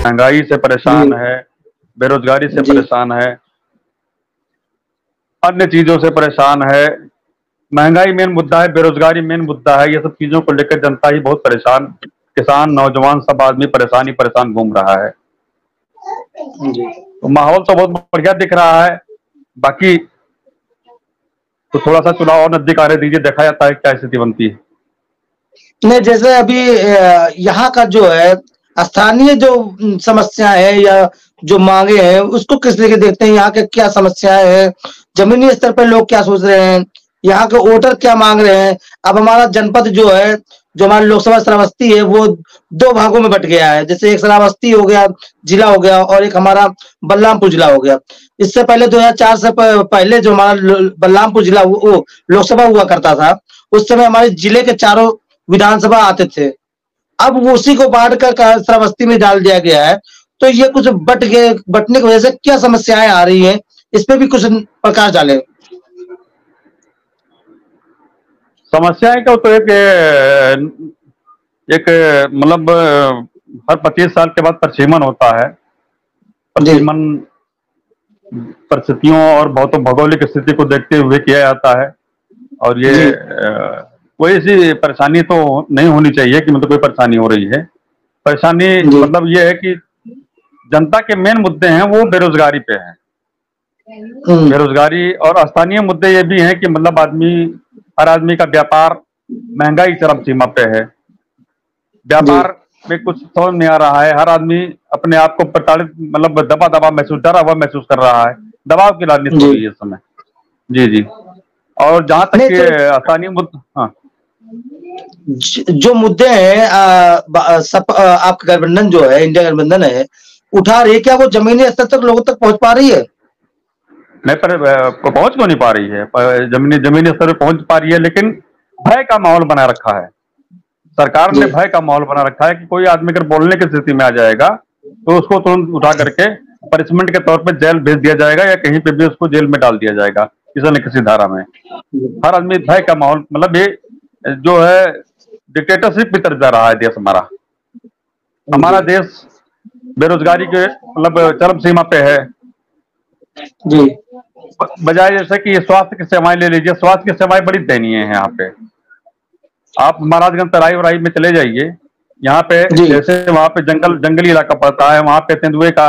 महंगाई से परेशान है, बेरोजगारी से परेशान है, अन्य चीजों से परेशान है। महंगाई मेन मुद्दा है, बेरोजगारी मेन मुद्दा है। ये सब चीजों को लेकर जनता ही बहुत परेशान, किसान, नौजवान, सब आदमी परेशान ही परेशान घूम रहा है। तो माहौल तो बहुत बढ़िया दिख रहा है। बाकी तो थोड़ा सा चुनाव और नजदीक आने दीजिए, देखा जाता है क्या स्थिति बनती है। नहीं, जैसे अभी यहाँ का जो है स्थानीय जो समस्या है या जो मांगे हैं उसको किस तरीके देखते हैं? यहाँ के क्या समस्याएं हैं, जमीनी स्तर पर लोग क्या सोच रहे हैं, यहाँ के वोटर क्या मांग रहे हैं? अब हमारा जनपद जो है, जो हमारी लोकसभा श्रावस्ती है, वो 2 भागों में बट गया है। जैसे एक श्रावस्ती हो गया, जिला हो गया, और एक हमारा बलरामपुर जिला हो गया। इससे पहले 2004 से पहले जो हमारा बलरामपुर जिला वो लोकसभा हुआ करता था, उस समय हमारे जिले के 4 विधानसभा आते थे। अब उसी को बांट कर श्रावस्ती में डाल दिया गया है। तो ये कुछ बटने की वजह से क्या समस्याएं आ रही हैं, इस पे भी कुछ प्रकाश डालें। समस्याएं क्या, तो एक मतलब हर 25 साल के बाद परिसीमन होता है। परिसीमन परिस्थितियों और भौगोलिक स्थिति को देखते हुए किया जाता है। और ये कोई ऐसी परेशानी तो नहीं होनी चाहिए कि मतलब कोई परेशानी हो रही है। परेशानी मतलब ये है कि जनता के मेन मुद्दे हैं वो बेरोजगारी पे हैं। बेरोजगारी और स्थानीय मुद्दे ये भी हैं कि मतलब हर आदमी का व्यापार, महंगाई चरम सीमा पे है। व्यापार में कुछ समझ नहीं आ रहा है। हर आदमी अपने आप को प्रताड़ित, मतलब डरा हुआ महसूस कर रहा है। दबाव की राजनीति हो रही है इस समय। जी जी। और जहां तक स्थानीय मुद्दे, हाँ, जो मुद्दे हैं आपका गठबंधन जो है, इंडिया गठबंधन है, उठा रही है, क्या वो जमीनी स्तर तक लोगों तक पहुंच पा रही है? नहीं, पर पहुंच क्यों नहीं पा रही है? जमीनी स्तर पर पहुंच पा रही है, लेकिन भय का माहौल बना रखा है। सरकार ने भय का माहौल बना रखा है कि कोई आदमी अगर बोलने की स्थिति में आ जाएगा तो उसको तुरंत उठा करके पनिशमेंट के तौर पे जेल भेज दिया जाएगा, या कहीं पे भी उसको जेल में डाल दिया जाएगा किसी न किसी धारा में। हर आदमी भय का माहौल, मतलब ये जो है डिक्टेटरशिप की तरफ जा रहा है देश हमारा। हमारा देश बेरोजगारी के मतलब चरम सीमा पे है जी। बजाय जैसे कि स्वास्थ्य की सेवाएं ले लीजिए, स्वास्थ्य की सेवाएं बड़ी दयनीय है यहाँ पे। आप महाराजगंज तराई वराई में चले जाइए, यहाँ पे जैसे वहाँ पे जंगली इलाका पड़ता है, वहाँ पे तेंदुए का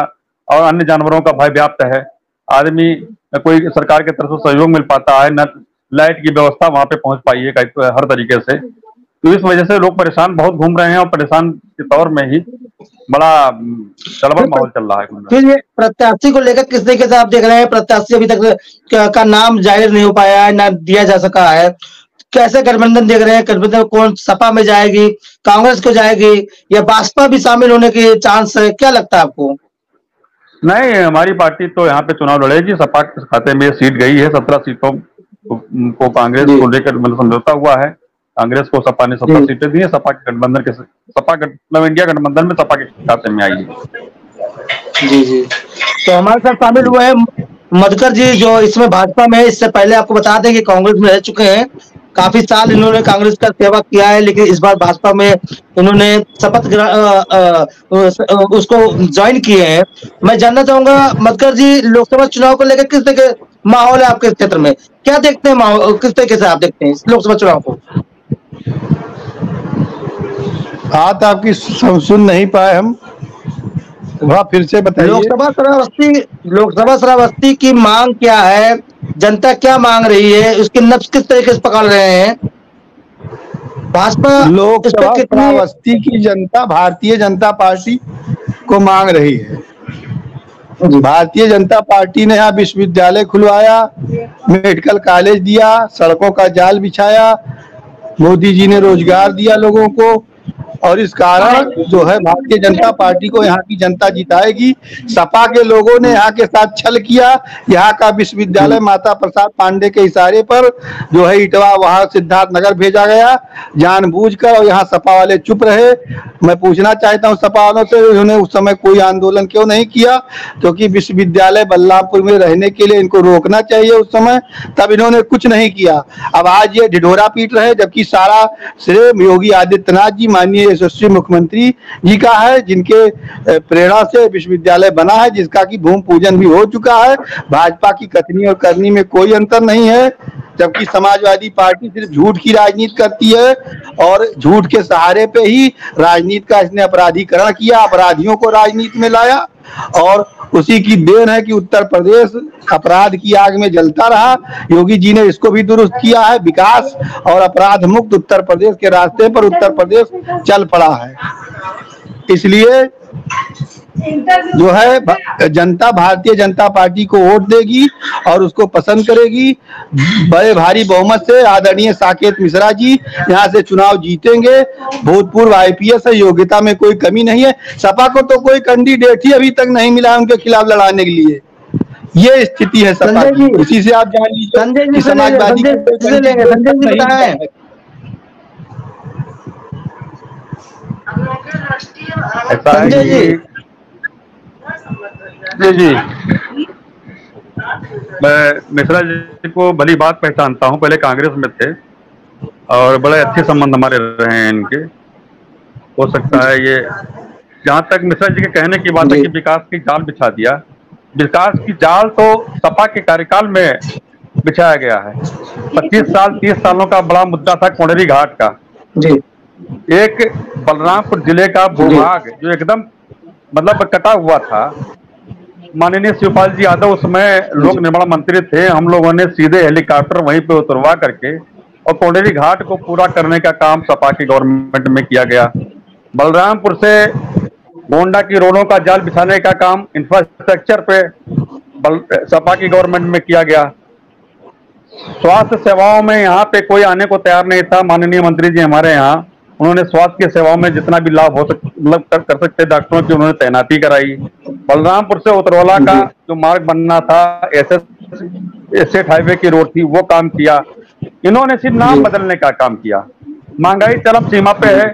और अन्य जानवरों का भय व्याप्त है। आदमी कोई सरकार की तरफ से सहयोग मिल पाता है, न लाइट की व्यवस्था वहाँ पे पहुंच पाई है हर तरीके से। तो इस वजह से लोग परेशान बहुत घूम रहे हैं, और परेशान के तौर में ही बड़ा गड़बड़ माहौल चल रहा है। फिर ये प्रत्याशी को लेकर किस तरीके से आप देख रहे हैं? प्रत्याशी अभी तक का नाम जाहिर नहीं हो पाया है, ना दिया जा सका है। कैसे गठबंधन देख रहे हैं? गठबंधन कौन सपा में जाएगी, कांग्रेस को जाएगी, या भाजपा भी शामिल होने के चांस है? क्या लगता है आपको? नहीं, हमारी पार्टी तो यहाँ पे चुनाव लड़ेगी। सपा के खाते में सीट गई है। 17 सीटों को कांग्रेस को लेकर मतलब समझौता हुआ है। कांग्रेस को सपा ने 17 सीटें दी है। सपा मतलब इंडिया गठबंधन में सपा के खाते में आई है। जी जी। तो हमारे साथ शामिल हुए हैं मधुकर जी, जो इसमें भाजपा में है। इससे पहले आपको बता दें कि कांग्रेस में रह चुके हैं, काफी साल इन्होंने कांग्रेस का सेवा किया है, लेकिन इस बार भाजपा में इन्होंने शपथ उसको ज्वाइन किए हैं। मैं जानना चाहूंगा मधुकर जी, लोकसभा चुनाव को लेकर किस तरह के माहौल है आपके क्षेत्र में? क्या देखते हैं माहौल, किस तरीके से आप देखते हैं इस लोकसभा चुनाव को? बात आपकी सुन नहीं पाए हम, फिर से बताइए। लोकसभा श्रावस्ती की मांग क्या है, जनता क्या मांग रही है, उसकी नब्ज किस तरीके से पकड़ रहे हैं? भाजपा लोकसभा श्रावस्ती की जनता भारतीय जनता पार्टी को मांग रही है। भारतीय जनता पार्टी ने यहाँ विश्वविद्यालय खुलवाया, मेडिकल कॉलेज दिया, सड़कों का जाल बिछाया, मोदी जी ने रोजगार दिया लोगों को, और इस कारण जो है भारतीय जनता पार्टी को यहाँ की जनता जिताएगी। सपा के लोगों ने यहाँ के साथ छल किया। यहाँ का विश्वविद्यालय माता प्रसाद पांडे के इशारे पर जो है इटवा वहाँ सिद्धार्थ नगर भेजा गया जानबूझकर, और यहाँ सपा वाले चुप रहे। मैं पूछना चाहता हूँ सपा वालों से, उन्होंने उस समय कोई आंदोलन क्यों नहीं किया? क्योंकि विश्वविद्यालय बल्लापुर में रहने के लिए इनको रोकना चाहिए उस समय, तब इन्होंने कुछ नहीं किया। अब आज ये ढिढोरा पीट रहे, जबकि सारा श्रेय योगी आदित्यनाथ जी, माननीय यशस्वी मुख्यमंत्री जी का है, जिनके प्रेरणा से विश्वविद्यालय बना है, जिसका कि भूमि पूजन भी हो चुका है। भाजपा की कथनी और करनी में कोई अंतर नहीं है, जबकि समाजवादी पार्टी सिर्फ झूठ की राजनीति करती है और झूठ के सहारे पे ही राजनीति का इसने अपराधीकरण किया, अपराधियों को राजनीति में लाया और उसी की देन है कि उत्तर प्रदेश अपराध की आग में जलता रहा। योगी जी ने इसको भी दुरुस्त किया है। विकास और अपराध मुक्त उत्तर प्रदेश के रास्ते पर उत्तर प्रदेश चल पड़ा है। इसलिए जो है जनता भारतीय जनता पार्टी को वोट देगी और उसको पसंद करेगी। बड़े भारी बहुमत से आदरणीय साकेत मिश्रा जी यहाँ से चुनाव जीतेंगे। भूतपूर्व IPS है, योग्यता में कोई कमी नहीं है। सपा को तो कोई कैंडिडेट ही अभी तक नहीं मिला उनके खिलाफ लड़ाने के लिए। ये स्थिति है सपा की। इसी से आप जान लीजिए कि समाजवादी जी मैं मिश्रा जी को भली बात पहचानता हूं, पहले कांग्रेस में थे और बड़े अच्छे संबंध हमारे रहे हैं इनके। हो सकता है ये, जहां तक मिश्रा जी के कहने की बात है कि विकास की जाल बिछा दिया, विकास की जाल तो सपा के कार्यकाल में बिछाया गया है। 25 साल 30 सालों का बड़ा मुद्दा था कोंडरी घाट का। एक बलरामपुर जिले का भूभाग जो एकदम मतलब कटा हुआ था। माननीय शिवपाल जी यादव उसमें लोक निर्माण मंत्री थे। हम लोगों ने सीधे हेलीकॉप्टर वहीं पे उतरवा करके और कोंडरी घाट को पूरा करने का काम सपा की गवर्नमेंट में किया गया। बलरामपुर से गोंडा की रोडों का जाल बिछाने का काम इंफ्रास्ट्रक्चर पे सपा की गवर्नमेंट में किया गया। स्वास्थ्य सेवाओं में यहाँ पे कोई आने को तैयार नहीं था। माननीय मंत्री जी हमारे यहाँ, उन्होंने स्वास्थ्य की सेवाओं में जितना भी लाभ हो मतलब कर सकते डॉक्टरों की उन्होंने तैनाती कराई। बलरामपुर से उतरवाला का जो मार्ग बनना था, एसेट हाईवे की रोड थी, वो काम किया। इन्होंने सिर्फ नाम बदलने का काम किया। महंगाई चरम सीमा पे है।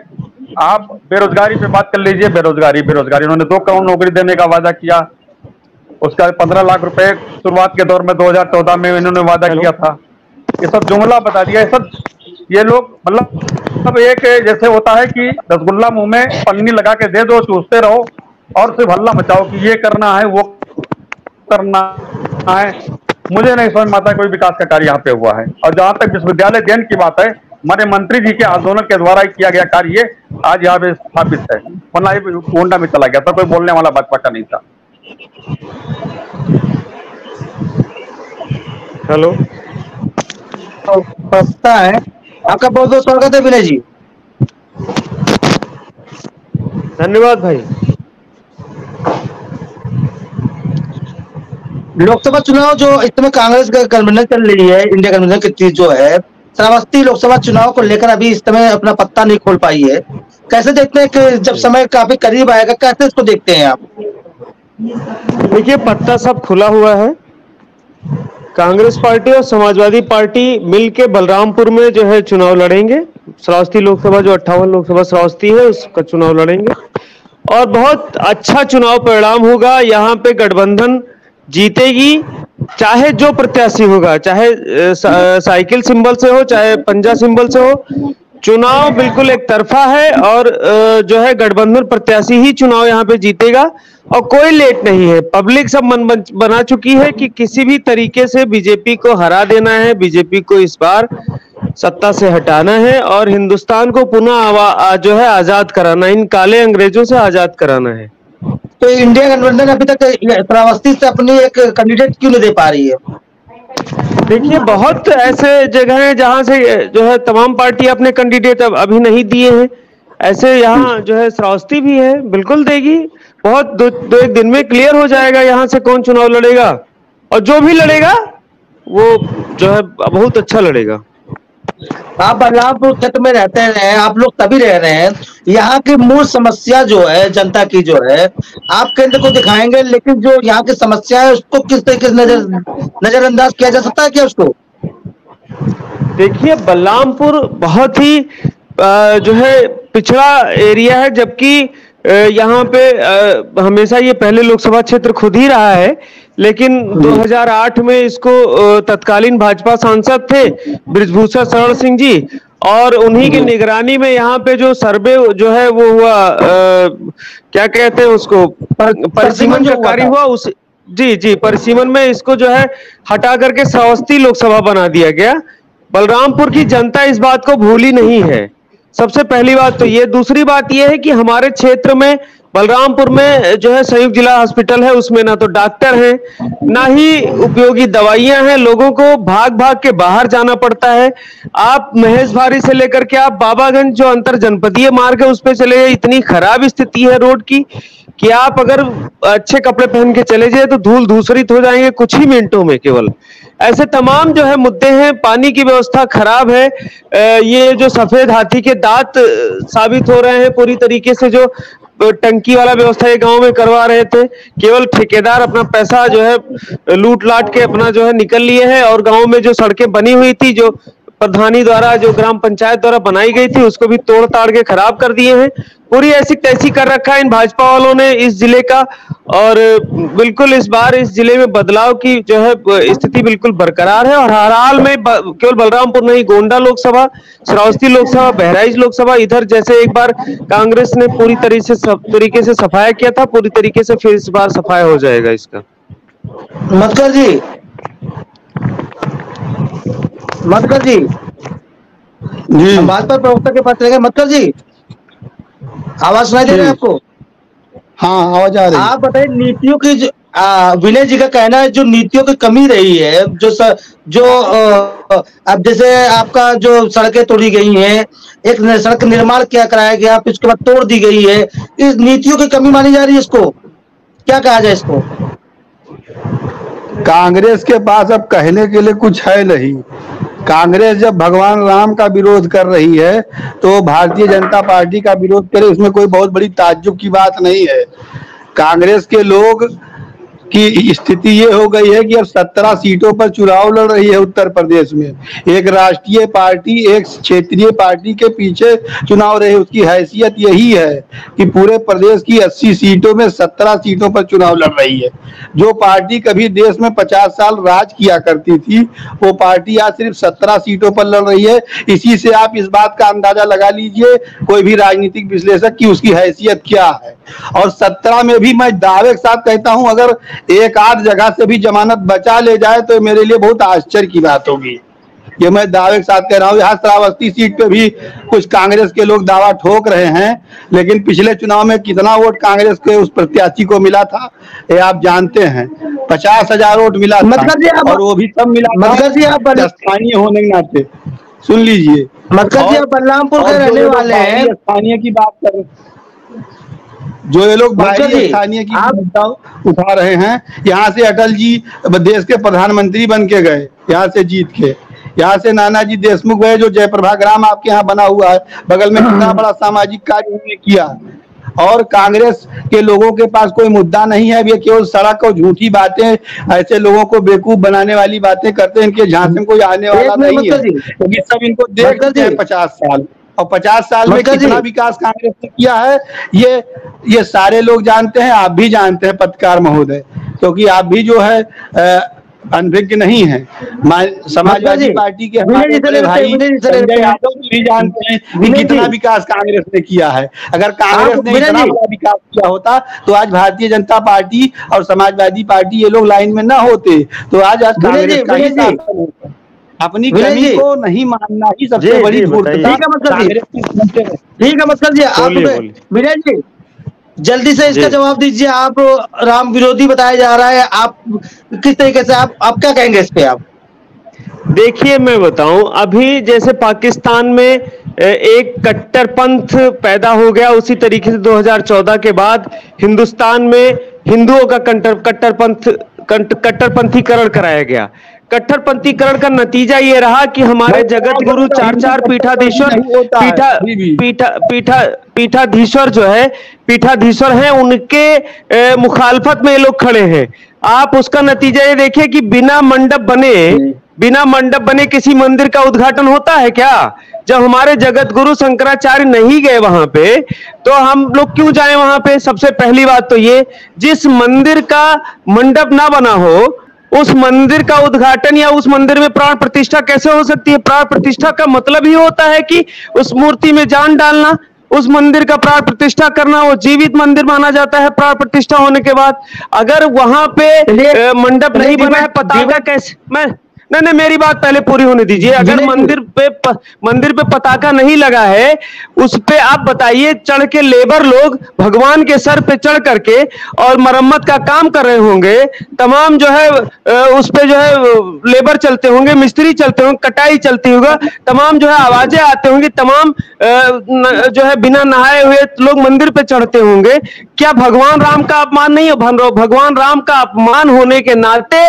आप बेरोजगारी पे बात कर लीजिए, बेरोजगारी उन्होंने 2 करोड़ नौकरी देने का वादा किया। उसका 15 लाख रुपए शुरुआत के दौर में 2014 में इन्होंने वादा किया था। ये सब जुमला बता दिया। ये सब ये लोग मतलब एक जैसे होता है कि रसगुल्ला मुंह में पन्नी लगा के दे दो, चूसते रहो और सिर्फ हल्ला मचाओ कि ये करना है वो करना है। मुझे नहीं समझ में आता कोई विकास का कार्य यहाँ पे हुआ है। और जहां तक विश्वविद्यालय देन की बात है, हमारे मंत्री जी के आंदोलन के द्वारा किया गया कार्य आज यहाँ पे स्थापित है, वरना ये गोंडा में चला गया था। कोई बोलने वाला भाजपा का नहीं था। हेलो, पता है आपका बहुत बहुत स्वागत है विनय जी। धन्यवाद भाई। लोकसभा चुनाव जो इस समय कांग्रेस का गठबंधन चल रही है, इंडिया गठबंधन की जो है, श्रावस्ती लोकसभा चुनाव को लेकर अभी इस समय अपना पत्ता नहीं खोल पाई है। कैसे देखते हैं कि जब समय काफी करीब आएगा, कैसे इसको देखते हैं आप? देखिए, पत्ता सब खुला हुआ है। कांग्रेस पार्टी और समाजवादी पार्टी मिलके बलरामपुर में जो है चुनाव लड़ेंगे। श्रावस्ती लोकसभा जो 58 लोकसभा श्रावस्ती है उसका चुनाव लड़ेंगे और बहुत अच्छा चुनाव परिणाम होगा। यहाँ पे गठबंधन जीतेगी, चाहे जो प्रत्याशी होगा, चाहे साइकिल सिंबल से हो, चाहे पंजा सिंबल से हो। चुनाव बिल्कुल एक तरफा है और जो है गठबंधन प्रत्याशी ही चुनाव यहाँ पे जीतेगा और कोई लेट नहीं है। पब्लिक सब मन बना चुकी है कि किसी भी तरीके से बीजेपी को हरा देना है, बीजेपी को इस बार सत्ता से हटाना है और हिंदुस्तान को पुनः जो है आजाद कराना, इन काले अंग्रेजों से आजाद कराना है। तो इंडिया गठबंधन अभी तक श्रावस्ती से अपनी एक कैंडिडेट क्यों नहीं दे पा रही है? देखिए, बहुत ऐसे जगह हैं जहां से जो है तमाम पार्टी अपने कैंडिडेट अभी नहीं दिए हैं। ऐसे यहाँ जो है श्रावस्ती भी है, बिल्कुल देगी। बहुत दो एक दिन में क्लियर हो जाएगा यहाँ से कौन चुनाव लड़ेगा और जो भी लड़ेगा वो जो है बहुत अच्छा लड़ेगा। आप बलरामपुर क्षेत्र में रहते हैं, आप लोग तभी रह रहे हैं। यहाँ की मूल समस्या जो है जनता की जो है, आप केंद्र को दिखाएंगे, लेकिन जो यहाँ की समस्या है उसको किस तरीके से नजरअंदाज किया जा सकता है क्या उसको? देखिए, बलरामपुर बहुत ही जो है पिछड़ा एरिया है, जबकि यहाँ पे हमेशा ये पहले लोकसभा क्षेत्र खुद ही रहा है। लेकिन 2008 में इसको तत्कालीन भाजपा सांसद थे बृजभूषण शरण सिंह जी, और उन्हीं की निगरानी में यहाँ पे जो सर्वे जो है वो हुआ, क्या कहते हैं उसको, परिसीमन जो कार्य हुआ उस, जी परिसीमन में इसको जो है हटा करके श्रावस्ती लोकसभा बना दिया गया। बलरामपुर की जनता इस बात को भूली नहीं है, सबसे पहली बात तो ये। दूसरी बात ये है कि हमारे क्षेत्र में बलरामपुर में जो है संयुक्त जिला हॉस्पिटल है, उसमें ना तो डॉक्टर हैं ना ही उपयोगी दवाइयां हैं, लोगों को भाग भाग के बाहर जाना पड़ता है। आप महेशभारी से लेकर के आप बाबागंज जो अंतर जनपदीय मार्ग है उस पे चले जाए, इतनी खराब स्थिति है रोड की कि आप अगर अच्छे कपड़े पहन के चले जाए तो धूल धूसरित हो जाएंगे कुछ ही मिनटों में केवल। ऐसे तमाम जो है मुद्दे हैं। पानी की व्यवस्था खराब है, ये जो सफेद हाथी के दांत साबित हो रहे हैं पूरी तरीके से। जो टंकी वाला व्यवस्था ये गांव में करवा रहे थे, केवल ठेकेदार अपना पैसा जो है लूट लाट के अपना जो है निकल लिए हैं, और गांव में जो सड़कें बनी हुई थी, जो प्रधानी द्वारा, जो ग्राम पंचायत द्वारा बनाई गई थी, उसको भी तोड़ ताड़ के खराब कर दिए हैं। पूरी ऐसी तैसी कर रखा है इन भाजपा वालों ने इस जिले का। और बिल्कुल इस बार इस जिले में बदलाव की जो है स्थिति बिल्कुल बरकरार है। और हर हाल में केवल बलरामपुर नहीं, गोंडा लोकसभा, श्रावस्ती लोकसभा, बहराइच लोकसभा, इधर जैसे एक बार कांग्रेस ने पूरी तरीके से सफाया किया था, पूरी तरीके से फिर इस बार सफाया हो जाएगा इसका। मटकर जी, मटकर जी भाजपा प्रवक्ता के पास चले गए। मटकर जी, आवाज सुनाई दे रही है आपको? हाँ, आवाज आ रही है। आप बताइए, नीतियों की विनय जी का कहना है जो नीतियों की कमी रही है, जो अब जैसे आपका जो सड़कें तोड़ी गई हैं, एक सड़क निर्माण क्या कराया गया, फिर उसके बाद तोड़ दी गई है, इस नीतियों की कमी मानी जा रही है। इसको क्या कहा जाए? इसको कांग्रेस के पास अब कहने के लिए कुछ है नहीं। कांग्रेस जब भगवान राम का विरोध कर रही है तो भारतीय जनता पार्टी का विरोध करे, इसमें कोई बहुत बड़ी ताज्जुब की बात नहीं है। कांग्रेस के लोग की स्थिति ये हो गई है कि अब 17 सीटों पर चुनाव लड़ रही है उत्तर प्रदेश में। एक राष्ट्रीय पार्टी एक क्षेत्रीय पार्टी के पीछे चुनाव रही, उसकी हैसियत यही है कि पूरे प्रदेश की 80 सीटों में 17 सीटों पर चुनाव लड़ रही है। जो पार्टी कभी देश में 50 साल राज किया करती थी, वो पार्टी आज सिर्फ 17 सीटों पर लड़ रही है। इसी से आप इस बात का अंदाजा लगा लीजिए, कोई भी राजनीतिक विश्लेषक, की उसकी हैसियत क्या है। और 17 में भी मैं दावे के साथ कहता हूं, अगर एक आध जगह से भी जमानत बचा ले जाए तो मेरे लिए बहुत आश्चर्य की बात होगी। ये मैं दावे के साथ कह रहा हूँ। यहाँ श्रावस्ती सीट पे भी कुछ कांग्रेस के लोग दावा ठोक रहे हैं, लेकिन पिछले चुनाव में कितना वोट कांग्रेस के उस प्रत्याशी को मिला था ये आप जानते हैं। 50,000 वोट मिला था, और वो भी तब मिला था स्थानीय होने के नाते। सुन लीजिए, मतलब जी बलरामपुर के रहने वाले हैं, स्थानीय की बात कर, जो ये लोग बाहरी स्थानीय की मुद्दा उठा रहे हैं। यहाँ से अटल जी देश के प्रधानमंत्री बन के गए, यहाँ से जीत के। यहाँ से नानाजी देशमुख गए, जो जयप्रभा ग्राम आपके यहाँ बना हुआ है, बगल में कितना बड़ा सामाजिक कार्य उन्होंने किया। और कांग्रेस के लोगों के पास कोई मुद्दा नहीं है, ये केवल सड़क और झूठी बातें, ऐसे लोगों को बेवकूफ बनाने वाली बातें करते हैं। इनके झांसे में कोई आने वाला नहीं है, क्योंकि सब इनको देखते हैं 50 साल, और 50 साल में कितना विकास कांग्रेस ने किया है ये सारे लोग जानते हैं। आप भी जानते हैं पत्रकार महोदय, क्योंकि आप भी जो है अनभिज्ञ नहीं है। समाजवादी पार्टी के हमारे भाई संजय यादव भी जानते हैं कि कितना विकास कांग्रेस ने किया है। अगर कांग्रेस ने इतना बड़ा विकास किया होता तो आज भारतीय जनता पार्टी और समाजवादी पार्टी ये लोग लाइन में ना होते, तो आज कांग्रेस का ही शासन होता। अपनी कमी को नहीं मानना ही सबसे बड़ी धूर्तता। ठीक है मतलब जी, आप विनय जी जल्दी से इसका जवाब दीजिए। आप राम विरोधी बताया जा रहा है, आप किस तरीके से आप क्या कहेंगे इस पे? आप देखिए, मैं बताऊं, अभी जैसे पाकिस्तान में एक कट्टरपंथ पैदा हो गया, उसी तरीके से 2014 के बाद हिंदुस्तान में हिंदुओं का कट्टरपंथीकरण कराया गया। कट्टरपंथीकरण का नतीजा ये रहा कि हमारे जगत गुरु चार पीठाधीश्वर जो है, पीठाधीश्वर हैं, उनके मुखालफत में ये लोग खड़े हैं। आप उसका नतीजा ये देखिए कि बिना मंडप बने किसी मंदिर का उद्घाटन होता है क्या? जब हमारे जगत गुरु शंकराचार्य नहीं गए वहां पे, तो हम लोग क्यों जाएं वहां पे? सबसे पहली बात तो ये, जिस मंदिर का मंडप ना बना हो उस मंदिर का उद्घाटन या उस मंदिर में प्राण प्रतिष्ठा कैसे हो सकती है? प्राण प्रतिष्ठा का मतलब ही होता है कि उस मूर्ति में जान डालना, उस मंदिर का प्राण प्रतिष्ठा करना। वो जीवित मंदिर माना जाता है प्राण प्रतिष्ठा होने के बाद। अगर वहां पे मंडप नहीं बना है, पताका कैसे, नहीं, मेरी बात पहले पूरी होने दीजिए। अगर मंदिर पे पताका नहीं लगा है, उस पे आप बताइए, चढ़ के लेबर लोग भगवान के सर पे चढ़ करके और मरम्मत का काम कर रहे होंगे, तमाम जो है उस पे जो है लेबर चलते होंगे, मिस्त्री चलते होंगे, कटाई चलती होगा, तमाम जो है आवाजें आते होंगी, तमाम जो है बिना नहाए हुए लोग मंदिर पे चढ़ते होंगे। क्या भगवान राम का अपमान नहीं है? भगवान राम का अपमान होने के नाते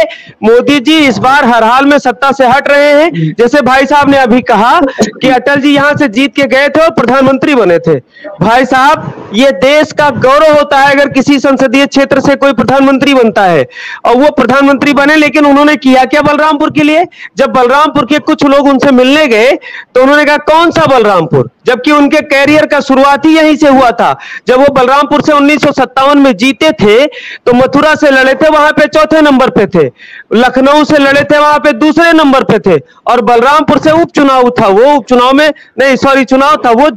मोदी जी इस बार हर हाल में सत्ता से हट रहे हैं। जैसे भाई साहब ने अभी कहा कि अटल जी यहां से जीत के गए थे और प्रधानमंत्री बने थे। भाई साहब, ये देश का गौरव होता है अगर किसी संसदीय क्षेत्र से कोई प्रधानमंत्री बनता है, और वो प्रधानमंत्री बने, लेकिन उन्होंने किया क्या बलरामपुर के लिए? जब बलरामपुर के कुछ लोग उनसे मिलने गए तो उन्होंने कहा कौन सा बलरामपुर, जबकि उनके कैरियर का शुरुआत ही यहीं से हुआ था। जब वो बलरामपुर से 1957 में जीते थे तो मथुरा से लड़े थे, वहां पे चौथे नंबर पे थे, लखनऊ से लड़े थे, वहां पे दूसरे नंबर पे थे, और बलरामपुर से उपचुनाव था, वो उपचुनाव में नहीं, सॉरी, चुनाव था, वो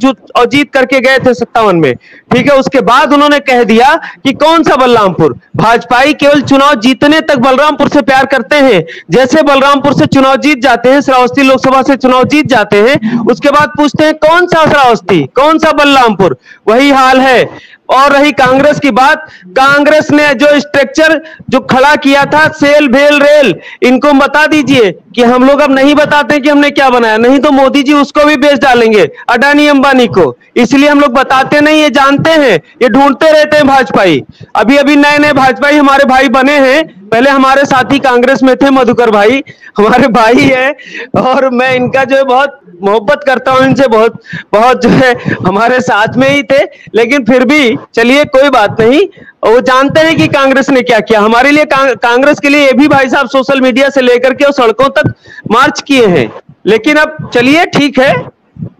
जीत करके गए थे 57 में। ठीक है, उसके बाद उन्होंने कह दिया कि कौन सा बलरामपुर। भाजपाई केवल चुनाव जीतने तक बलरामपुर से प्यार करते हैं। जैसे बलरामपुर से चुनाव जीत जाते हैं, श्रावस्ती लोकसभा से चुनाव जीत जाते हैं, उसके बाद पूछते हैं कौन सा श्रावस्ती, कौन सा बलरामपुर। वही हाल है। और रही कांग्रेस की बात, कांग्रेस ने जो स्ट्रक्चर जो खड़ा किया था, सेल भेल रेल, इनको बता दीजिए कि हम लोग अब नहीं बताते कि हमने क्या बनाया, नहीं तो मोदी जी उसको भी बेच डालेंगे, अडानी अंबानी को। इसलिए हम लोग बताते नहीं, ये जानते हैं, ये ढूंढते रहते हैं भाजपाई। अभी अभी नए नए भाजपाई हमारे भाई बने हैं, पहले हमारे साथी कांग्रेस में थे, मधुकर भाई हमारे भाई है, और मैं इनका जो है बहुत मोहब्बत करता हूं इनसे, बहुत बहुत जो है हमारे साथ में ही थे, लेकिन फिर भी चलिए कोई बात नहीं। वो जानते हैं कि कांग्रेस ने क्या किया हमारे लिए। कांग्रेस के लिए ये भी भाई साहब सोशल मीडिया से लेकर के और सड़कों तक मार्च किए हैं। लेकिन अब चलिए ठीक है,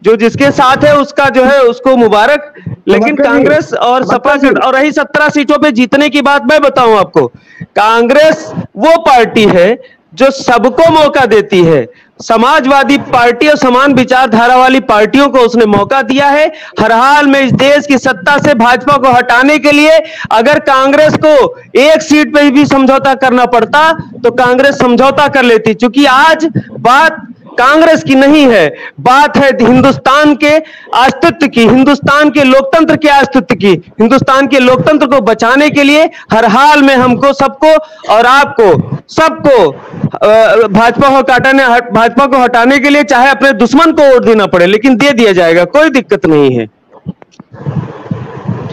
जो जिसके साथ है उसका जो है उसको मुबारक। लेकिन कांग्रेस और सपा और रही 17 सीटों पे जीतने की बात, मैं बताऊं आपको, कांग्रेस वो पार्टी है जो सबको मौका देती है। समाजवादी पार्टी और समान विचारधारा वाली पार्टियों को उसने मौका दिया है। हर हाल में इस देश की सत्ता से भाजपा को हटाने के लिए अगर कांग्रेस को एक सीट पे भी समझौता करना पड़ता तो कांग्रेस समझौता कर लेती। क्योंकि आज बात कांग्रेस की नहीं है, बात है हिंदुस्तान के अस्तित्व की, हिंदुस्तान के लोकतंत्र के अस्तित्व की। हिंदुस्तान के लोकतंत्र को बचाने के लिए हर हाल में हमको, सबको और आपको सबको भाजपा को हटाने के लिए चाहे अपने दुश्मन को वोट देना पड़े, लेकिन दे दिया जाएगा, कोई दिक्कत नहीं है।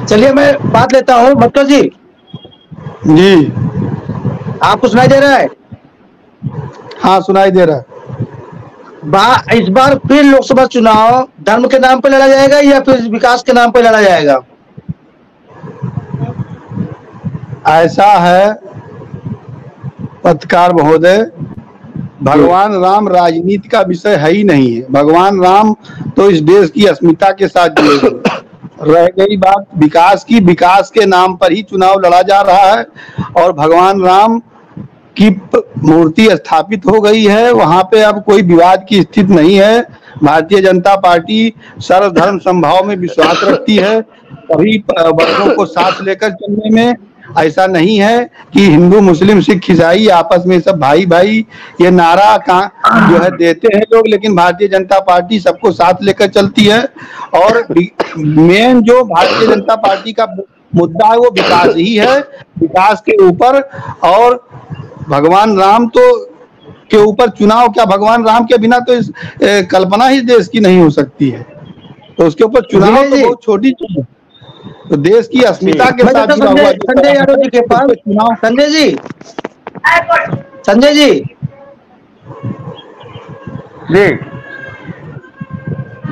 चलिए मैं बात लेता हूँ। भट्टो जी आपको सुनाई दे रहा है? हाँ, सुनाई दे रहा है। इस बार फिर लोकसभा चुनाव धर्म के नाम पर लड़ा जाएगा या फिर विकास के नाम पर लड़ा जाएगा? ऐसा है पत्रकार महोदय, भगवान राम राजनीति का विषय है ही नहीं है। भगवान राम तो इस देश की अस्मिता के साथ जुड़े हुए। रह गई बात विकास की, विकास के नाम पर ही चुनाव लड़ा जा रहा है और भगवान राम की मूर्ति स्थापित हो गई है, वहां पे अब कोई विवाद की स्थिति नहीं है। भारतीय जनता पार्टी सर्वधर्म समभाव में विश्वास रखती है, सभी वर्गों को साथ लेकर चलने में। ऐसा नहीं है कि हिंदू मुस्लिम सिख ईसाई आपस में सब भाई भाई ये नारा जो है देते हैं लोग, लेकिन भारतीय जनता पार्टी सबको साथ लेकर चलती है। और मेन जो भारतीय जनता पार्टी का मुद्दा है वो विकास ही है, विकास के ऊपर। और भगवान राम तो के ऊपर चुनाव क्या, भगवान राम के बिना तो इस कल्पना ही देश की नहीं हो सकती है, तो उसके ऊपर चुनाव तो बहुत छोटी चीज है। तो देश की अस्मिता के साथ जुड़ा हुआ संजय यादव जी के पास चुनाव। संजय जी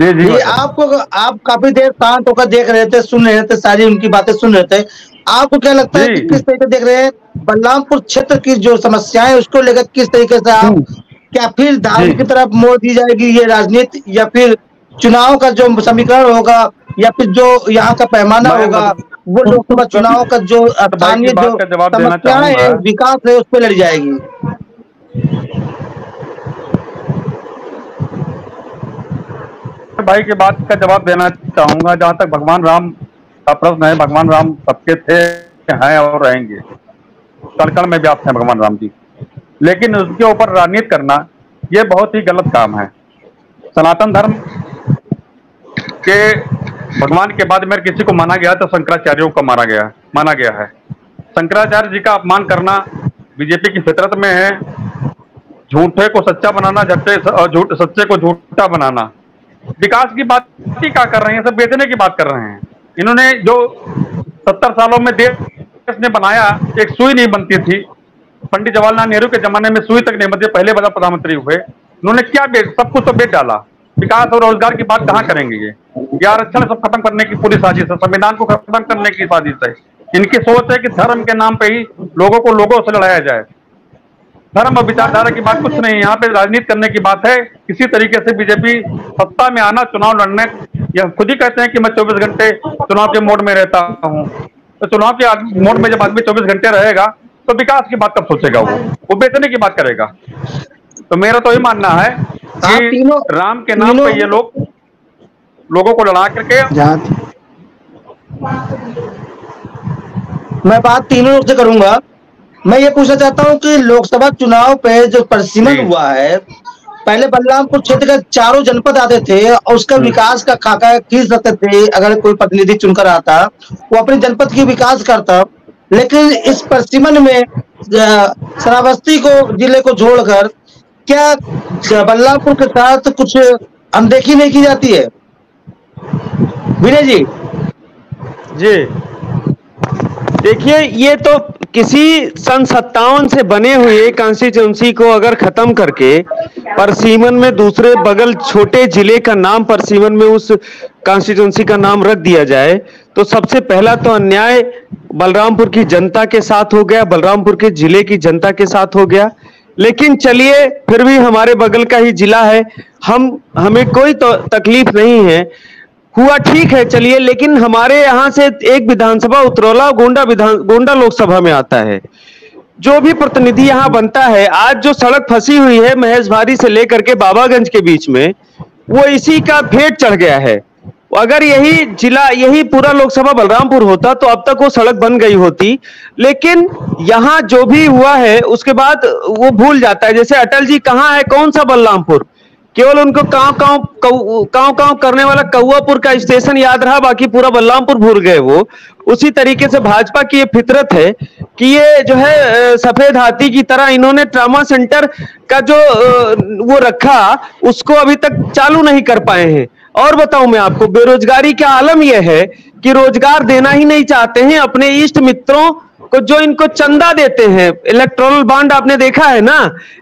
जी आपको, आप काफी देर शांत होकर देख रहे थे, सुन रहे थे, सारी उनकी बातें सुन रहे थे। आपको क्या लगता है कि किस तरीके से देख रहे हैं बलरामपुर क्षेत्र की जो समस्याएं उसको लेकर, किस तरीके से आप, क्या फिर धार्मिक की तरफ मोड़ दी जाएगी ये राजनीति, या फिर चुनाव का जो समीकरण होगा, या फिर जो यहाँ का पैमाना होगा वो लोकसभा चुनाव का जो स्थानीय जो समस्याएं है, विकास है, उस पर लड़ी जाएगी? भाई की बात का जवाब देना चाहूंगा। जहां तक भगवान राम का प्रश्न है, भगवान राम सबके थे, हैं और रहेंगे, कण कण में व्याप्त हैं भगवान राम जी। लेकिन उसके ऊपर राजनीति करना ये बहुत ही गलत काम है। सनातन धर्म के भगवान के बाद में किसी को माना गया तो शंकराचार्यों को माना गया है। शंकराचार्य जी का अपमान करना बीजेपी की फितरत में है। झूठे को सच्चा बनाना, सच्चे को झूठा बनाना। विकास की बात ही क्या कर रहे हैं, सब बेचने की बात कर रहे हैं। इन्होंने जो 70 सालों में देश ने बनाया, एक सुई नहीं बनती थी। पंडित जवाहरलाल नेहरू के जमाने में सुई तक नहीं बनती, पहले वाला प्रधानमंत्री हुए। इन्होंने क्या सब कुछ तो बेच डाला। विकास और रोजगार की बात कहाँ करेंगे ये आरक्षण सब खत्म करने की पूरी साजिश है, संविधान को खत्म करने की साजिश है। इनकी सोच है कि धर्म के नाम पे ही लोगों को लोगों से लड़ाया जाए। धर्म और विचारधारा की बात कुछ नहीं, यहाँ पे राजनीति करने की बात है। किसी तरीके से बीजेपी सत्ता में आना, चुनाव लड़ने, या खुद ही कहते हैं कि मैं 24 घंटे चुनाव के मोड में रहता हूँ। तो चुनाव के मोड में जब आदमी 24 घंटे रहेगा तो विकास की बात कब सोचेगा? वो बेचने की बात करेगा। तो मेरा तो ये मानना है कि राम के नाम पे ये लोगों को लड़ा करके। मैं बात तीनों लोग से करूंगा। मैं ये पूछना चाहता हूं कि लोकसभा चुनाव पे जो परिसीमन हुआ है, पहले बलरामपुर क्षेत्र के चारों जनपद आते थे और उसका विकास का खाका खींच सकते थे। अगर कोई प्रतिनिधि चुनकर आता वो अपने जनपद की विकास करता, लेकिन इस परिसीमन में श्रावस्ती को जिले को छोड़कर क्या बलरामपुर के साथ कुछ अनदेखी नहीं की जाती है? विनय जी। देखिए, ये तो किसी सन 57 से बने हुए कॉन्स्टिट्यूंसी को अगर खत्म करके परसीमन में दूसरे बगल छोटे जिले का नाम परसीमन में उस कॉन्स्टिट्यूंसी का नाम रख दिया जाए तो सबसे पहला तो अन्याय बलरामपुर की जनता के साथ हो गया, बलरामपुर के जिले की जनता के साथ हो गया। लेकिन चलिए, फिर भी हमारे बगल का ही जिला है, हमें कोई तो तकलीफ नहीं है, हुआ ठीक है, चलिए। लेकिन हमारे यहाँ से एक विधानसभा उतरौला गोंडा लोकसभा में आता है। जो भी प्रतिनिधि यहाँ बनता है, आज जो सड़क फंसी हुई है महेशभारी से लेकर के बाबागंज के बीच में, वो इसी का भेंट चढ़ गया है। अगर यही पूरा लोकसभा बलरामपुर होता तो अब तक वो सड़क बन गई होती। लेकिन यहाँ जो भी हुआ है उसके बाद वो भूल जाता है। जैसे अटल जी कहाँ है, कौन सा बलरामपुर, केवल उनको कांव करने वाला कौआपुर का स्टेशन याद रहा, बाकी पूरा बलरामपुर भूल गए वो। उसी तरीके से भाजपा की ये फितरत है कि ये जो है सफेद हाथी की तरह इन्होंने ट्रामा सेंटर का जो वो रखा उसको अभी तक चालू नहीं कर पाए हैं। और बताऊं मैं आपको, बेरोजगारी का आलम यह है कि रोजगार देना ही नहीं चाहते हैं अपने इष्ट मित्रों को जो इनको चंदा देते हैं। इलेक्टोरल बॉन्ड आपने देखा है ना,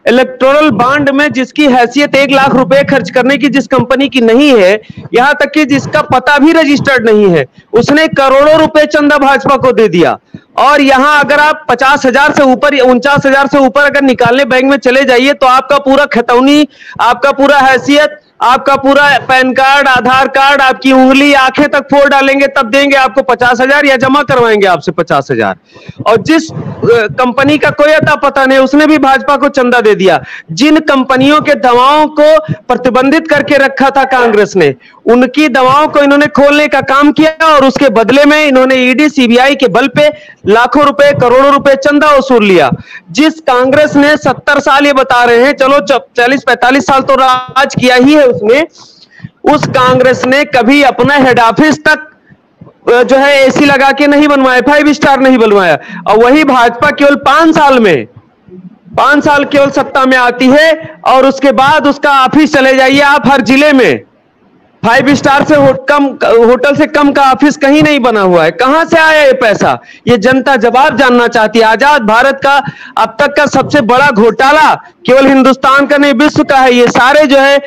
इलेक्टोरल बॉन्ड में जिसकी हैसियत 1 लाख रुपए खर्च करने की जिस कंपनी की नहीं है, यहां तक कि जिसका पता भी रजिस्टर्ड नहीं है, उसने करोड़ों रुपए चंदा भाजपा को दे दिया। और यहां अगर आप 50,000 से ऊपर या 49,000 से ऊपर अगर निकालने बैंक में चले जाइए तो आपका पूरा खतौनी, आपका पूरा हैसियत, आपका पूरा पैन कार्ड, आधार कार्ड, आपकी उंगली, आंखें तक फोड़ डालेंगे, तब देंगे आपको 50,000 या जमा करवाएंगे आपसे 50,000। और जिस कंपनी का कोई अता पता नहीं, उसने भी भाजपा को चंदा दे दिया। जिन कंपनियों के दवाओं को प्रतिबंधित करके रखा था कांग्रेस ने, उनकी दवाओं को इन्होंने खोलने का काम किया और उसके बदले में इन्होंने ईडी सीबीआई के बल पे लाखों रुपए, करोड़ों रुपए चंदा वसूल लिया। जिस कांग्रेस ने 70 साल, ये बता रहे हैं, चलो 40-45 साल तो राज किया ही है उसने, उस कांग्रेस ने कभी अपना हेड ऑफिस तक जो है एसी लगा के नहीं बनवाया, 5 स्टार नहीं बनवाया। और वही भाजपा केवल 5 साल केवल सत्ता में आती है और उसके बाद उसका ऑफिस चले जाइए आप हर जिले में, 5 स्टार से होटल से कम का ऑफिस कहीं नहीं बना हुआ है। कहां से आया ये पैसा? ये जनता जवाब जानना चाहती है। आजाद भारत का अब तक का सबसे बड़ा घोटाला केवल हिंदुस्तान का नहीं, विश्व का है। ये सारे जो है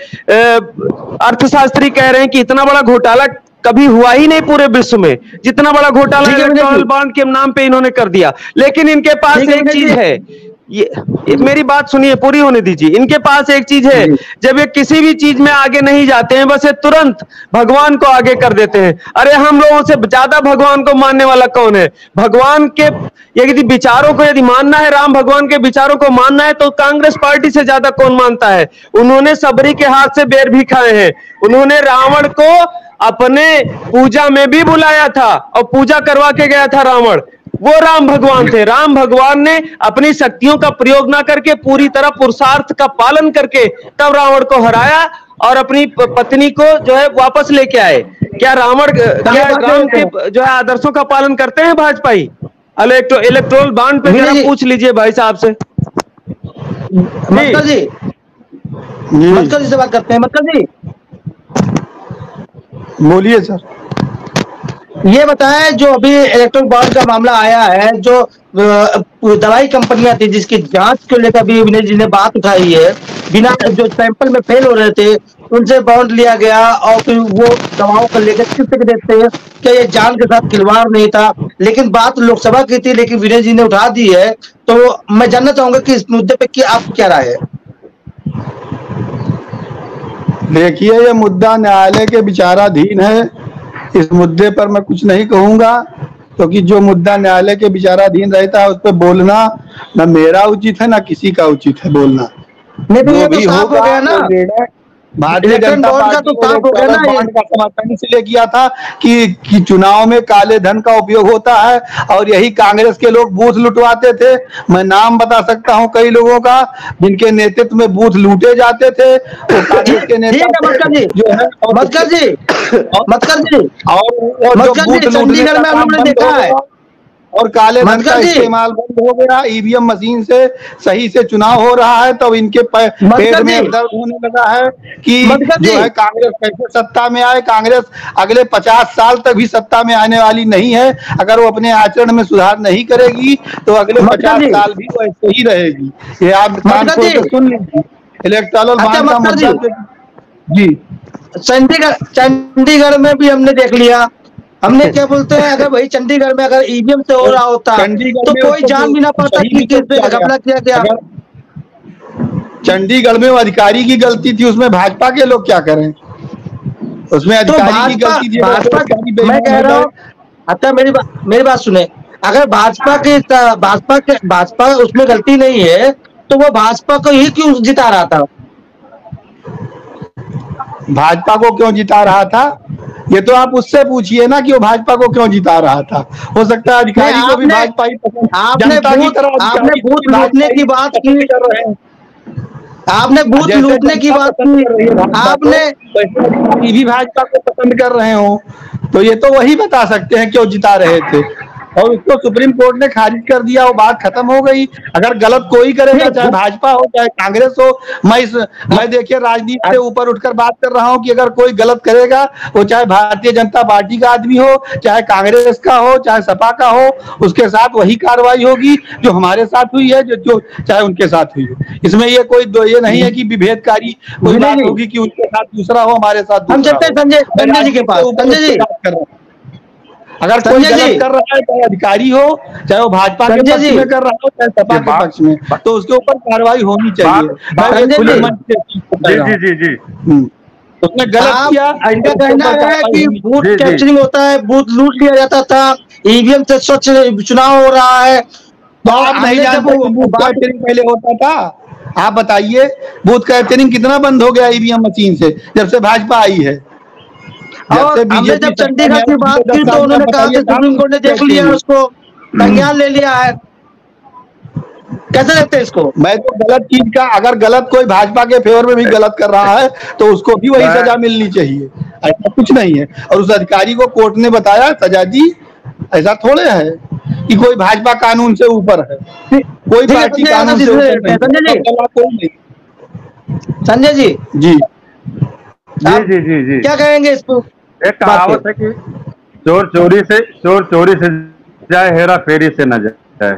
अर्थशास्त्री कह रहे हैं कि इतना बड़ा घोटाला कभी हुआ ही नहीं पूरे विश्व में, जितना बड़ा घोटाला इलेक्टोरल बॉन्ड के नाम पे इन्होंने कर दिया। लेकिन इनके पास एक चीज है, ये मेरी बात सुनिए, पूरी होने दीजिए। इनके पास एक चीज है, जब ये किसी भी चीज में आगे नहीं जाते हैं, बस ये तुरंत भगवान को आगे कर देते हैं। अरे हम लोगों से ज्यादा भगवान को मानने वाला कौन है? भगवान के यदि विचारों को यदि मानना है, राम भगवान के विचारों को मानना है, तो कांग्रेस पार्टी से ज्यादा कौन मानता है? उन्होंने सबरी के हाथ से बेर भी खाए हैं। उन्होंने रावण को अपने पूजा में भी बुलाया था और पूजा करवा के गया था रावण। वो राम भगवान थे। राम भगवान ने अपनी शक्तियों का प्रयोग ना करके पूरी तरह पुरुषार्थ का पालन करके तब रावण को हराया और अपनी पत्नी को जो है वापस लेके आए। क्या राम के जो है आदर्शों का पालन करते हैं भाजपाई? इलेक्ट्रोल बॉन्ड पे जरा पूछ लीजिए भाई साहब से। मक्कर जी से बात करते हैं। मक्कर जी बोलिए सर। ये बताएं, जो अभी इलेक्ट्रॉल बॉन्ड का मामला आया है, जो दवाई कंपनियां थी जिसकी जांच को लेकर भी विनय जी ने बात उठाई है, बिना जो सैंपल में फेल हो रहे थे उनसे बॉन्ड लिया गया और फिर वो दवाओं को लेकर किस तरह देखते हैं कि ये जान के साथ खिलवाड़ नहीं था। लेकिन बात लोकसभा की थी, लेकिन विनय जी ने उठा दी है। तो मैं जानना चाहूंगा कि इस मुद्दे पे कि आप क्या राय है? देखिए, ये मुद्दा न्यायालय के विचाराधीन है। इस मुद्दे पर मैं कुछ नहीं कहूंगा, क्योंकि जो मुद्दा न्यायालय के विचाराधीन रहता है उस पर बोलना न मेरा उचित है न किसी का उचित है बोलना। नहीं तो ये तो साफ हो गया ना, भारतीय जनता पार्टी बॉन्ड का समर्थन इसलिए किया था कि चुनाव में काले धन का उपयोग होता है और यही कांग्रेस के लोग बूथ लुटवाते थे। मैं नाम बता सकता हूं कई लोगों का जिनके नेतृत्व में बूथ लूटे जाते थे। वो कांग्रेस के नेता जो है चंडीगढ़ में हम लोगों ने देखा है और काले धन का इस्तेमाल बंद हो गया। ईवीएम मशीन से सही से चुनाव हो रहा है, तब इनके पेट में दर्द होने लगा है कि जो है कांग्रेस कैसे सत्ता में आए। कांग्रेस अगले 50 साल तक भी सत्ता में आने वाली नहीं है। अगर वो अपने आचरण में सुधार नहीं करेगी तो अगले 50 साल भी वो ऐसे ही रहेगी। ये आप कान खोल के सुन लीजिए। इलेक्टोरल बॉन्ड का मुद्दा जी, चंडीगढ़ में भी हमने देख लिया। हमने क्या बोलते हैं, अगर वही चंडीगढ़ में अगर ईवीएम से हो रहा होता तो कोई जान भी ना पाता कि किस पे घपला किया गया। चंडीगढ़ में वो अधिकारी की गलती थी, उसमें भाजपा के लोग क्या करें? उसमें अधिकारी की गलती थी। मैं कह रहा हूँ, अच्छा मेरी बात सुने, अगर भाजपा उसमें गलती नहीं है तो वो भाजपा को ही क्यों जिता रहा था? भाजपा को क्यों जिता रहा था ये तो आप उससे पूछिए ना कि वो भाजपा को क्यों जिता रहा था। हो सकता है अधिकारी को भी भाजपा ही पसंद। आपने बूथ लूटने की बात की, आपने बूथ लूटने की बात की, आपने भी भाजपा को पसंद कर रहे हो तो ये तो वही बता सकते हैं क्यों जिता रहे थे। और उसको सुप्रीम कोर्ट ने खारिज कर दिया, वो बात खत्म हो गई। अगर गलत कोई करेगा, चाहे भाजपा हो चाहे कांग्रेस हो, मैं देखिए राजनीति से ऊपर उठकर बात कर रहा हूं कि अगर कोई गलत करेगा, वो चाहे भारतीय जनता पार्टी का आदमी हो, चाहे कांग्रेस का हो, चाहे सपा का हो, उसके साथ वही कार्रवाई होगी जो हमारे साथ हुई है, जो चाहे उनके साथ हुई है। इसमें ये कोई ये नहीं है कि विभेदकारी कोई बात होगी कि उनके साथ दूसरा हो, हमारे साथ। हम चलते हैं संजय जी के पास। संजय जी, अगर कोई गलत कर रहा है, चाहे अधिकारी हो, चाहे वो भाजपा के पक्ष में कर रहा हो, चाहे सपा के पक्ष में, तो उसके ऊपर कार्रवाई होनी चाहिए। जी उसने गलत किया। इनका कहना है कि बूथ कैप्चरिंग होता है, बूथ लूट लिया जाता था, ईवीएम से स्वच्छ चुनाव हो रहा है। तो आप नहीं जानते बूथ कैप्चरिंग पहले होता था? आप बताइए, बूथ कैप्चरिंग कितना बंद हो गया ईवीएम मशीन से जब से भाजपा आई है। और हमने जब चंडीगढ़ की बात की तो उन्होंने कहा कि सुप्रीम कोर्ट ने देख लिया, उसको संज्ञान ले लिया है। कैसे लगता है इसको? मैं तो गलत चीज का, अगर गलत कोई भाजपा के फेवर में भी गलत कर रहा है तो उसको भी वही सजा मिलनी चाहिए। ऐसा कुछ नहीं है। और उस अधिकारी को कोर्ट ने बताया सजा दी। ऐसा थोड़े है कि कोई भाजपा कानून से ऊपर है, कोई पार्टी कानून से ऊपर नहीं। संजय जी जी क्या कहेंगे इसको? एक कहावत है कि चोर चोरी से जाए, हेरा फेरी से न जाए।